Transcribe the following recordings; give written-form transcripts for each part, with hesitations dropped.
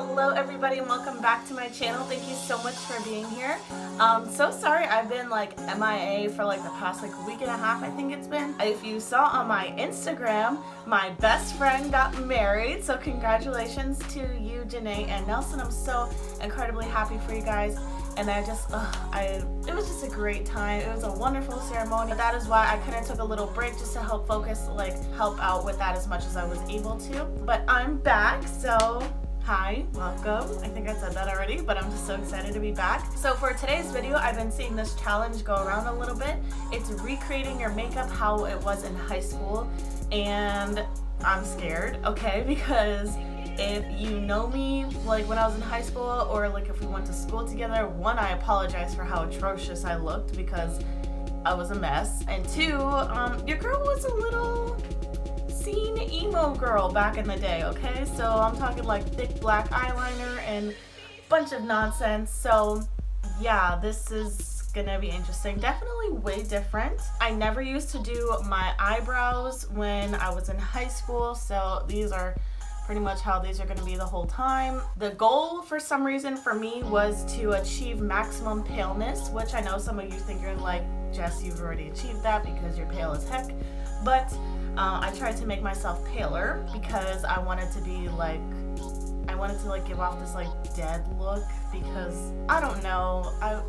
Hello everybody and welcome back to my channel. Thank you so much for being here. So sorry I've been like MIA for like the past like week and a half, I think it's been. If you saw on my Instagram, my best friend got married, so congratulations to you, Janae and Nelson. I'm so incredibly happy for you guys. And it was just a great time. It was a wonderful ceremony. That is why I kind of took a little break just to help focus, help out with that as much as I was able to. But I'm back, so hi, welcome. I think I said that already, but I'm just so excited to be back. So for today's video, I've been seeing this challenge go around a little bit. It's recreating your makeup how it was in high school, and I'm scared, okay, because if you know me, like when I was in high school, or like if we went to school together, one, I apologize for how atrocious I looked because I was a mess, and two, your girl was a little scene emo girl back in the day, okay? So I'm talking like thick black eyeliner and a bunch of nonsense. So yeah, this is gonna be interesting. Definitely way different. I never used to do my eyebrows when I was in high school, so these are pretty much how these are going to be the whole time. The goal for some reason for me was to achieve maximum paleness, which I know some of you think you're like, Jess, you've already achieved that because you're pale as heck. But I tried to make myself paler because I wanted to be like, give off this like dead look, because I don't know. I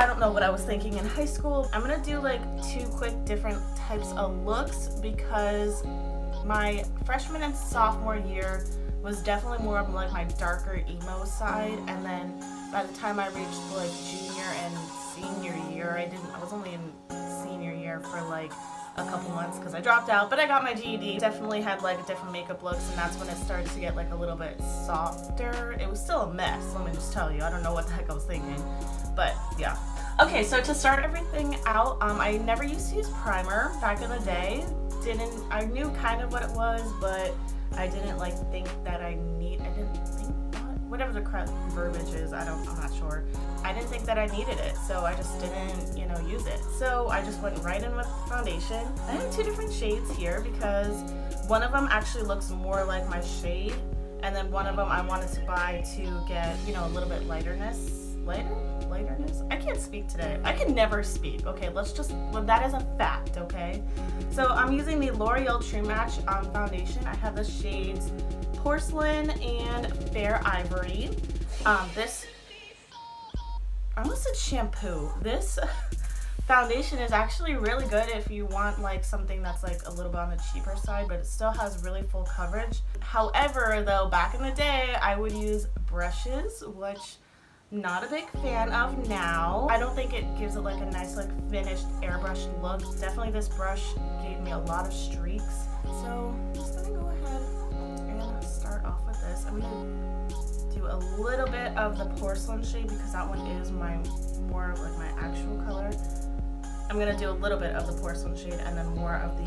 don't know what I was thinking in high school. I'm gonna do like two quick different types of looks because my freshman and sophomore year was definitely more of like my darker emo side, and then by the time I reached like junior and senior year, I was only in senior year for like a couple months because I dropped out, but I got my GED. Definitely had like different makeup looks, and that's when it started to get like a little bit softer. It was still a mess, let me just tell you. I don't know what the heck I was thinking, but yeah. Okay, so to start everything out, I never used to use primer back in the day. I knew kind of what it was, but I didn't like think that whatever the correct verbiage is, I'm not sure. I didn't think that I needed it, so I just didn't, use it. So I just went right in with foundation. I have two different shades here because one of them actually looks more like my shade, and then one of them I wanted to buy to get, a little bit lighterness. I can't speak today. I can never speak. Okay, that is a fact, okay? So I'm using the L'Oreal True Match foundation. I have the shades Porcelain and Fair Ivory. I almost said shampoo. This foundation is actually really good if you want like something that's like a little bit on the cheaper side, but it still has really full coverage. However, though, back in the day, I would use brushes, which not a big fan of now. I don't think it gives it like a nice like finished airbrushed look. Definitely this brush gave me a lot of streaks. So I'm just gonna go ahead and start off with this. I'm gonna do a little bit of the Porcelain shade because that one is more like my actual color. I'm gonna do a little bit of the Porcelain shade and then more of the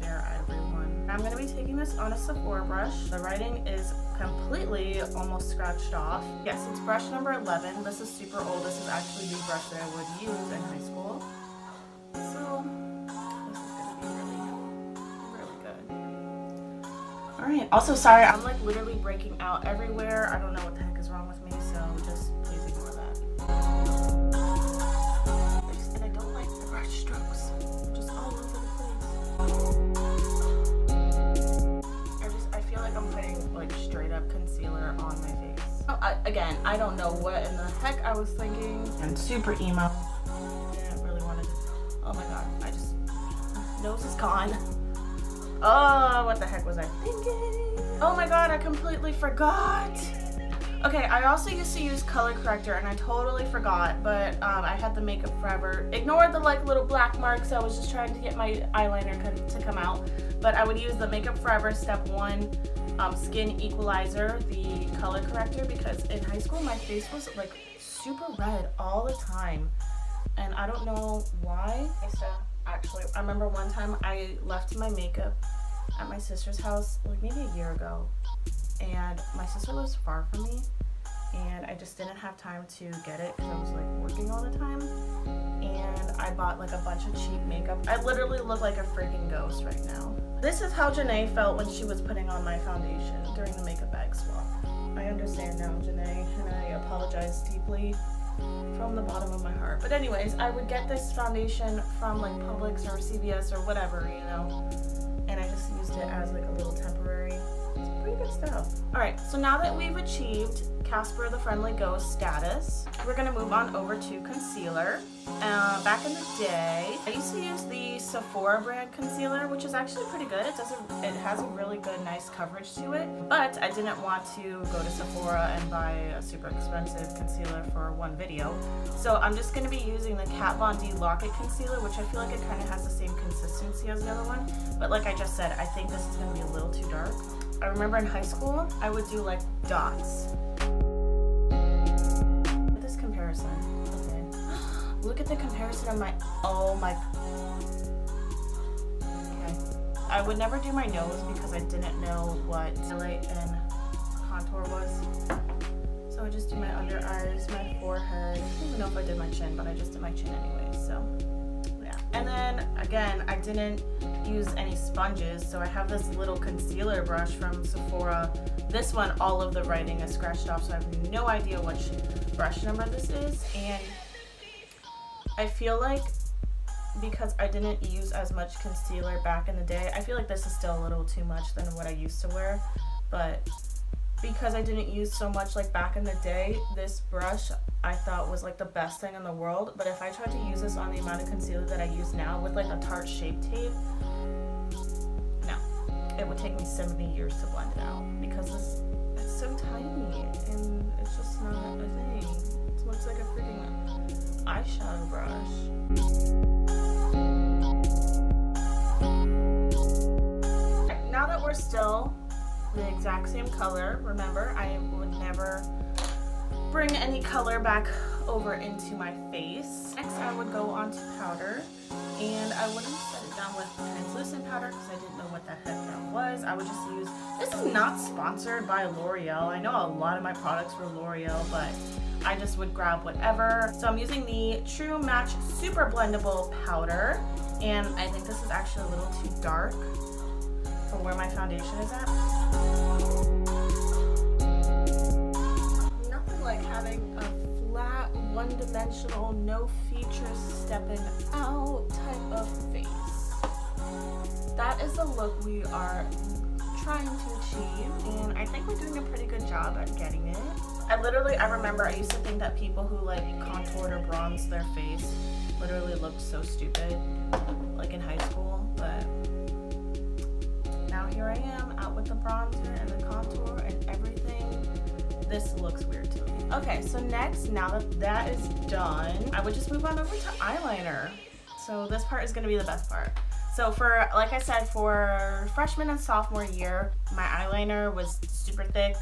Fair Ivory one. I'm gonna be taking this on a Sephora brush. The writing is completely almost scratched off. Yes, it's brush number 11. This is super old. This is actually the brush that I would use in high school. So this is gonna be really good. All right. Also, sorry, I'm like literally breaking out everywhere. I don't know what the heck is wrong with me, so just please ignore that. And I don't like the brush strokes, just all over the place. I'm putting like straight up concealer on my face. Again, I don't know what in the heck I was thinking. And super emo. I didn't really want to oh my god, nose is gone. Oh, what the heck was I thinking? Oh my god, I completely forgot. Okay, I also used to use color corrector and I totally forgot, but I had the Makeup Forever. Ignored the like little black marks. I was just trying to get my eyeliner to come out. But I would use the Makeup Forever Step 1 Skin Equalizer, the color corrector, because in high school my face was like super red all the time. And I don't know why. Actually, I remember one time I left my makeup at my sister's house like maybe a year ago. And my sister lives far from me, and I just didn't have time to get it because I was like working all the time. And I bought like a bunch of cheap makeup. I literally look like a freaking ghost right now. This is how Janae felt when she was putting on my foundation during the makeup bag swap. I understand now, Janae, and I apologize deeply from the bottom of my heart. But anyways, I would get this foundation from like Publix or CVS or whatever, you know, and I just used it as like a little temporary. It's pretty good stuff. Alright, so now that we've achieved Casper the Friendly Ghost status, we're going to move on over to concealer. Back in the day, I used to use the Sephora brand concealer, which is actually pretty good. It has a really good, nice coverage to it, but I didn't want to go to Sephora and buy a super expensive concealer for one video. So I'm just going to be using the Kat Von D Lock-It concealer, which I feel like it kind of has the same consistency as the other one. But like I just said, I think this is going to be a little too dark. I remember in high school, I would do like dots. This comparison. Look at the comparison of my, oh my, okay. I would never do my nose because I didn't know what highlight and contour was. So I just do my under eyes, my forehead. I don't even know if I did my chin, but I just did my chin anyway, so yeah. And then again, I didn't use any sponges, so I have this little concealer brush from Sephora. This one, all of the writing is scratched off, so I have no idea which brush number this is. And I feel like because I didn't use as much concealer back in the day, I feel like this is still a little too much than what I used to wear, but because I didn't use so much like back in the day, this brush I thought was like the best thing in the world. But if I tried to use this on the amount of concealer that I use now with like a Tarte Shape Tape, no, it would take me 70 years to blend it out because it's so tiny and it's just not a thing. It looks like a freaking eyeshadow brush. Now that we're still the exact same color, remember I would never bring any color back over into my face. Next I would go on to powder, and I wouldn't set it down with translucent powder because I didn't know what the heck that was. I would just use, this is not sponsored by L'Oreal. I know a lot of my products were L'Oreal, but I just would grab whatever. So I'm using the True Match Super Blendable Powder, and I think this is actually a little too dark for where my foundation is at. Nothing like having a flat, one-dimensional, no features stepping out type of face. That is the look we are trying to achieve, and I think we're doing a pretty good job at getting it. I remember I used to think that people who like contoured or bronzed their face literally looked so stupid, like in high school, but now here I am out with the bronzer and the contour and everything. This looks weird to me. Okay, so next, now that that is done, I would just move on over to eyeliner. So this part is gonna be the best part. So for, like I said, for freshman and sophomore year, my eyeliner was super thick,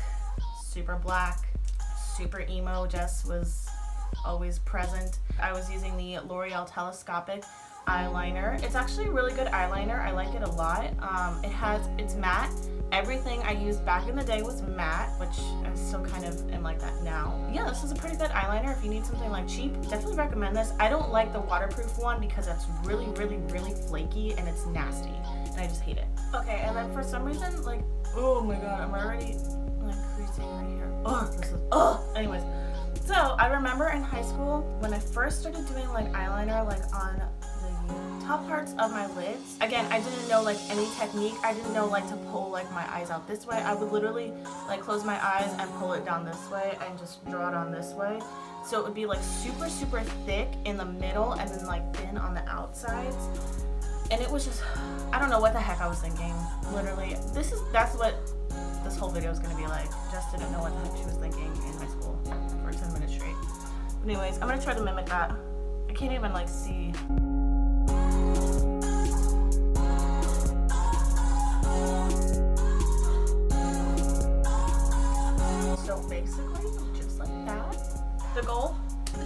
super black, super emo. Jess was always present. I was using the L'Oreal Telescopic eyeliner. It's actually a really good eyeliner. I like it a lot. It's matte. Everything I used back in the day was matte, which I still kind of am like that now. Yeah, this is a pretty good eyeliner. If you need something like cheap, definitely recommend this. I don't like the waterproof one because it's really, really, really flaky and it's nasty, and I just hate it. Okay, and then for some reason, like, oh my god, I'm already like creasing right here. Anyways, so I remember in high school when I first started doing like eyeliner, like on the top parts of my lids. Again, I didn't know like any technique. I didn't know like to pull like my eyes out this way. I would literally like close my eyes and pull it down this way and just draw it on this way. So it would be like super, super thick in the middle and then like thin on the outsides. And it was just, I don't know what the heck I was thinking. Literally, that's what this whole video is gonna be like. Jess didn't know what the heck she was thinking in high school for 10 minutes straight. But anyways, I'm gonna try to mimic that. I can't even like see. So basically, just like that. The goal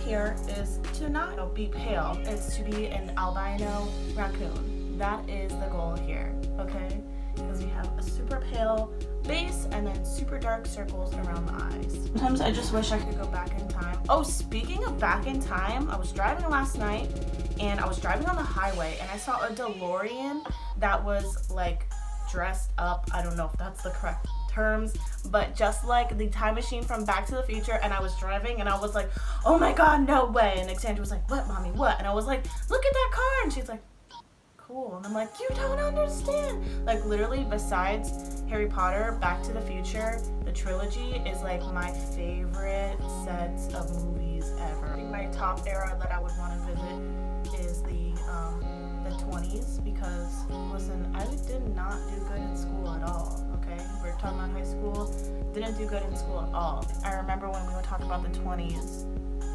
here is to not be pale. It's to be an albino raccoon. That is the goal here, okay? Because we have a super pale base and then super dark circles around the eyes. Sometimes I just wish I could go back in time. Oh, speaking of back in time, I was driving last night and I was driving on the highway and I saw a DeLorean that was like dressed up. I don't know if that's the correct terms, but just like the time machine from Back to the Future, and I was driving and I was like, oh my god, no way. And Alexandra was like, what, mommy, what? And I was like, look at that car. And she's like, cool. And I'm like, you don't understand. Like literally, besides Harry Potter, Back to the Future, the trilogy is like my favorite sets of movies ever. I think my top era that I would want to visit is the 20s, because listen, I did not do good in school at all. Okay, we're talking about high school, didn't do good in school at all. I remember when we would talk about the 20s,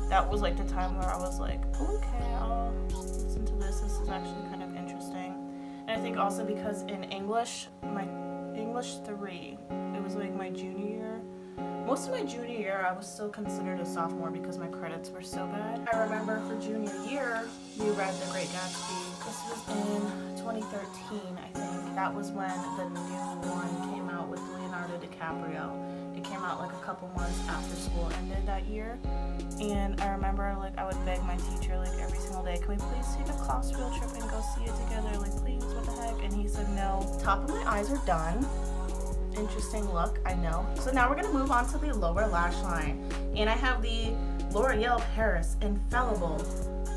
that was like the time where I was like, okay, I'll listen to this. This is actually kind of interesting. And I think also because in English, my English 3, it was like my junior year. Most of my junior year, I was still considered a sophomore because my credits were so bad. I remember for junior year, we read The Great Gatsby. This was in 2013, I think. That was when the new one came out with Leonardo DiCaprio. It came out like a couple months after school ended that year. And I remember like I would beg my teacher like every single day, can we please take a class field trip and go see it together? Like please, what the heck? And he said no. Top of my eyes are done. Interesting look, I know. So now we're gonna move on to the lower lash line. And I have the L'Oreal Paris Infallible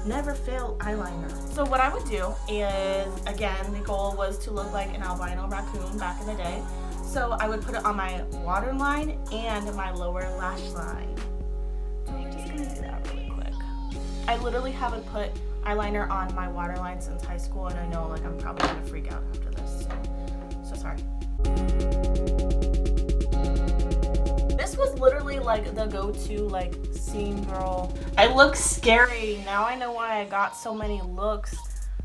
Never Fail Eyeliner. So what I would do is, again, the goal was to look like an albino raccoon back in the day. So I would put it on my waterline and my lower lash line. So I'm just gonna do that really quick. I literally haven't put eyeliner on my waterline since high school, and I know like I'm probably gonna freak out after this, so sorry. This was literally like the go-to like scene girl. I look scary. Now I know why I got so many looks.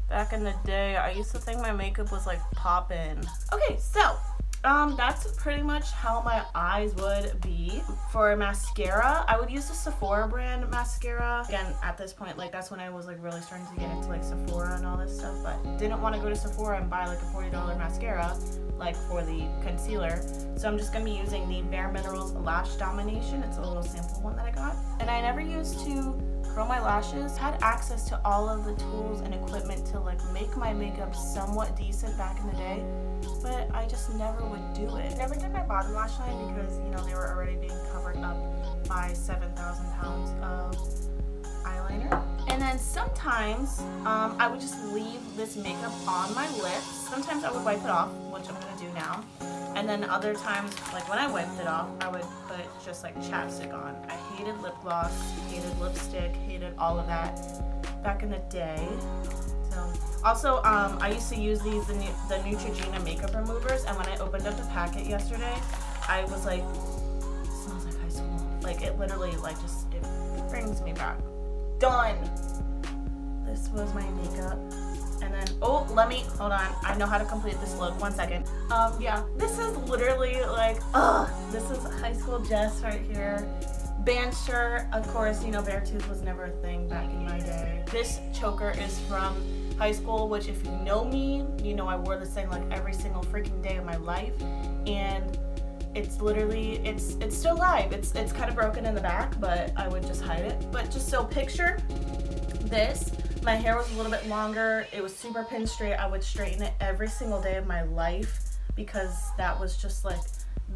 Back in the day, I used to think my makeup was like poppin'. Okay, so that's pretty much how my eyes would be. For mascara, I would use the Sephora brand mascara. Again, at this point, like that's when I was like really starting to get into like Sephora and all this stuff, but didn't want to go to Sephora and buy like a $40 mascara like for the concealer. So I'm just gonna be using the Bare Minerals Lash Domination. It's a little sample one that I got. And I never used to curl my lashes. Had access to all of the tools and equipment to like make my makeup somewhat decent back in the day, but I just never would do it. Never did my bottom lash line because, you know, they were already being covered up by 7,000 pounds of eyeliner. And then sometimes I would just leave this makeup on my lips. Sometimes I would wipe it off, which I'm gonna do now. And then other times, like when I wiped it off, I would put just like chapstick on. I hated lip gloss, hated lipstick, hated all of that back in the day. So also, I used to use these, the Neutrogena makeup removers, and when I opened up the packet yesterday, I was like, it smells like high school. Like it literally like just, it brings me back. Done. This was my makeup. And then, oh, hold on. I know how to complete this look. 1 second. Yeah, this is literally like, this is high school Jess right here. Band shirt, of course, you know, bare tooth was never a thing back in my day. This choker is from high school, which if you know me, you know I wore this thing like every single freaking day of my life. And it's literally, it's still live. It's kind of broken in the back, but I would just hide it. But just so picture this. My hair was a little bit longer. It was super pin straight. I would straighten it every single day of my life because that was just like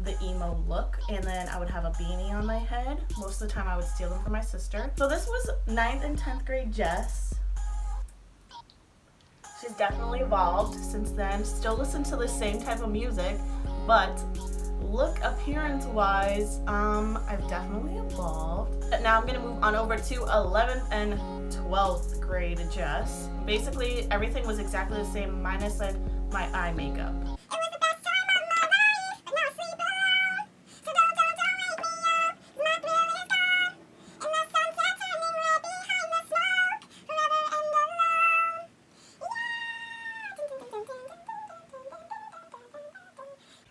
the emo look. And then I would have a beanie on my head. Most of the time I would steal them from my sister. So this was 9th and 10th grade Jess. She's definitely evolved since then. Still listen to the same type of music, but look appearance wise, I've definitely evolved. But now I'm gonna move on over to 11th and 12th grade Jess. Basically everything was exactly the same minus like my eye makeup. It was the best time of my life, but now I sleep alone. So don't wake me up. My thrill is gone. And the sunset turning red behind the smoke. Forever and alone.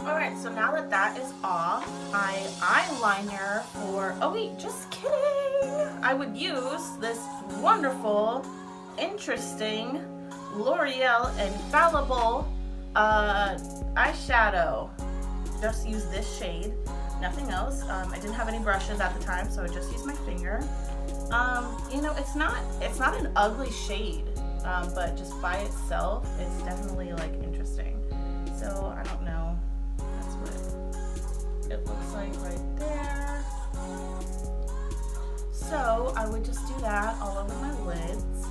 Yeah. Alright, so now that that is off, my eyeliner for, oh wait, just kidding. I would use this wonderful, interesting L'Oreal Infallible eyeshadow. Just use this shade, nothing else. I didn't have any brushes at the time, so I just used my finger. You know, it's not an ugly shade, but just by itself, it's definitely like interesting. So I don't know. That's what it looks like right there. So I would just do that all over my lids.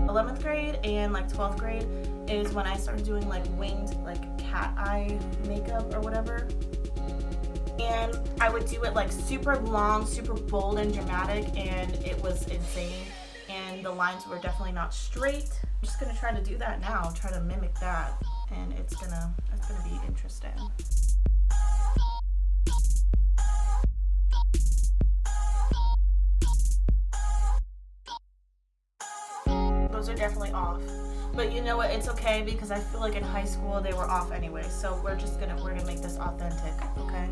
11th grade and like 12th grade is when I started doing like winged like cat eye makeup or whatever. And I would do it like super long, super bold and dramatic, and it was insane. And the lines were definitely not straight. I'm just gonna try to do that now, try to mimic that, and it's gonna be interesting. Those are definitely off. But you know what, it's okay because I feel like in high school they were off anyway. So we're gonna make this authentic, okay?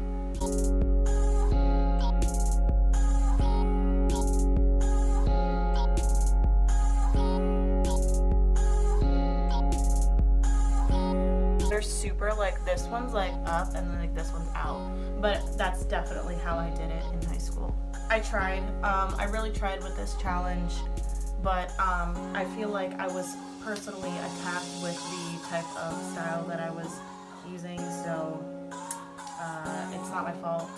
They're super like, this one's like up and then like this one's out. But that's definitely how I did it in high school. I tried, I really tried with this challenge, but I feel like I was personally attacked with the type of style that I was using, so it's not my fault.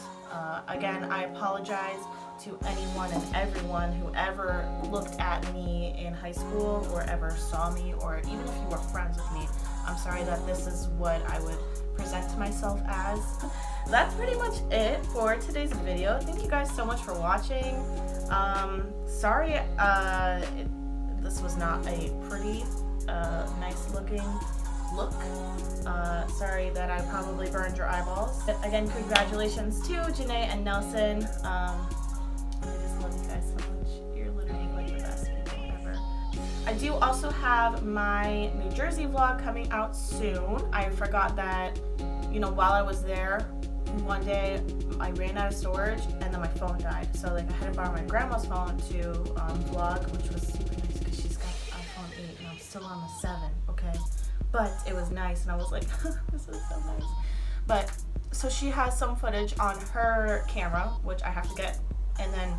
Again, I apologize to anyone and everyone who ever looked at me in high school or ever saw me, or even if you were friends with me. I'm sorry that this is what I would present myself as. That's pretty much it for today's video. Thank you guys so much for watching. Sorry this was not a pretty nice looking look. Sorry that I probably burned your eyeballs. But again, congratulations to Janae and Nelson. I just love you guys so much. You're literally like the best people ever. I do also have my New Jersey vlog coming out soon. I forgot that, you know, while I was there, one day I ran out of storage and then my phone died. So like I had to borrow my grandma's phone to vlog, which was super nice because she's got iPhone 8 and I'm still on the 7, okay? But it was nice and I was like, this is so nice. But so she has some footage on her camera, which I have to get, and then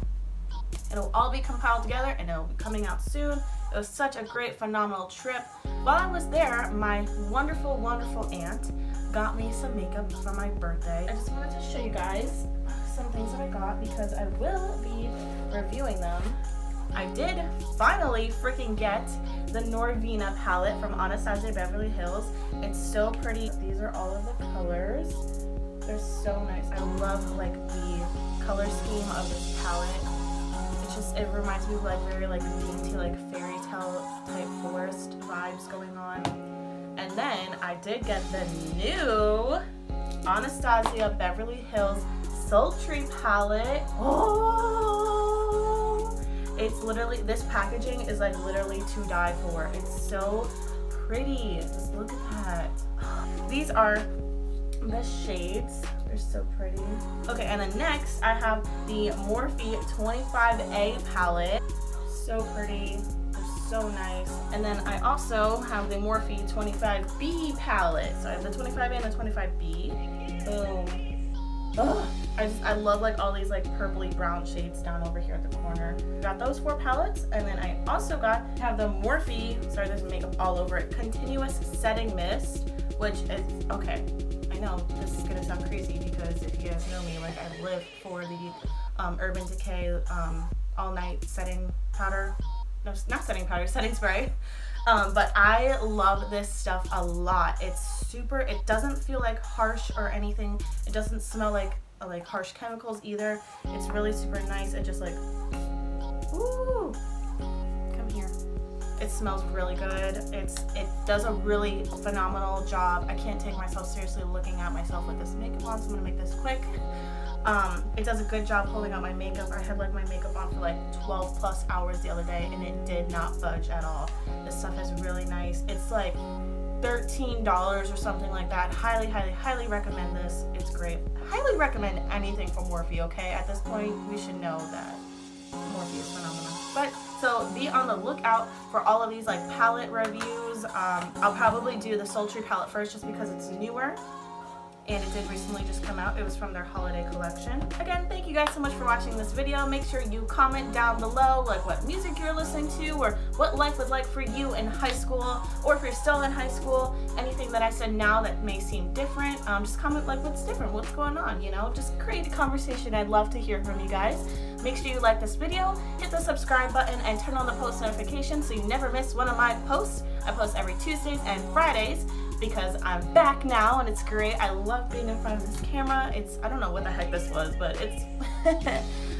it'll all be compiled together and it'll be coming out soon. It was such a great, phenomenal trip. While I was there, my wonderful, wonderful aunt got me some makeup for my birthday. I just wanted to show you guys some things that I got because I will be reviewing them. I did finally freaking get the Norvina palette from Anastasia Beverly Hills. It's so pretty. These are all of the colors. They're so nice. I love like the color scheme of this palette. It's just, it reminds me of like very like dainty, like fairy tale type forest vibes going on. And then I did get the new Anastasia Beverly Hills Sultry palette. Oh! It's literally, this packaging is like literally to die for. It's so pretty. Just look at that. These are the shades. They're so pretty. Okay, and then next I have the Morphe 25A palette. So pretty. They're so nice. And then I also have the Morphe 25B palette. So I have the 25A and the 25B. Boom. Ugh. I love like all these like purpley brown shades down over here at the corner. Got those 4 palettes, and then I also have the Morphe, sorry there's makeup all over it, Continuous Setting Mist, which is, okay, I know this is gonna sound crazy because if you guys know me, like I live for the Urban Decay all night setting powder, no, not setting powder, setting spray. But I love this stuff a lot. It's super, it doesn't feel like harsh or anything. It doesn't smell like harsh chemicals either. It's really super nice. It just like, ooh, come here. It smells really good. It does a really phenomenal job. I can't take myself seriously looking at myself with this makeup on, so I'm gonna make this quick. It does a good job holding out my makeup. I had like my makeup on for like 12 plus hours the other day and it did not budge at all. This stuff is really nice. It's like $13 or something like that. Highly, highly, highly recommend this. It's great. Highly recommend anything from Morphe, okay? At this point, we should know that Morphe is phenomenal. But, so be on the lookout for all of these like palette reviews. I'll probably do the Sultry palette first just because it's newer. and it did recently just come out. It was from their holiday collection. Again, thank you guys so much for watching this video. Make sure you comment down below like what music you're listening to, or what life was like for you in high school, or if you're still in high school, anything that I said now that may seem different. Just comment like what's different, what's going on, you know, just create a conversation. I'd love to hear from you guys. Make sure you like this video, hit the subscribe button, and turn on the post notifications so you never miss one of my posts. I post every Tuesdays and Fridays because I'm back now and it's great. I love being in front of this camera. I don't know what the heck this was, but it's,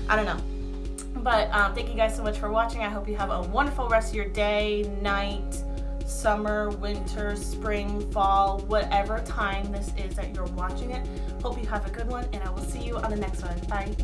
I don't know. But thank you guys so much for watching. I hope you have a wonderful rest of your day, night, summer, winter, spring, fall, whatever time this is that you're watching it. Hope you have a good one, and I will see you on the next one. Bye.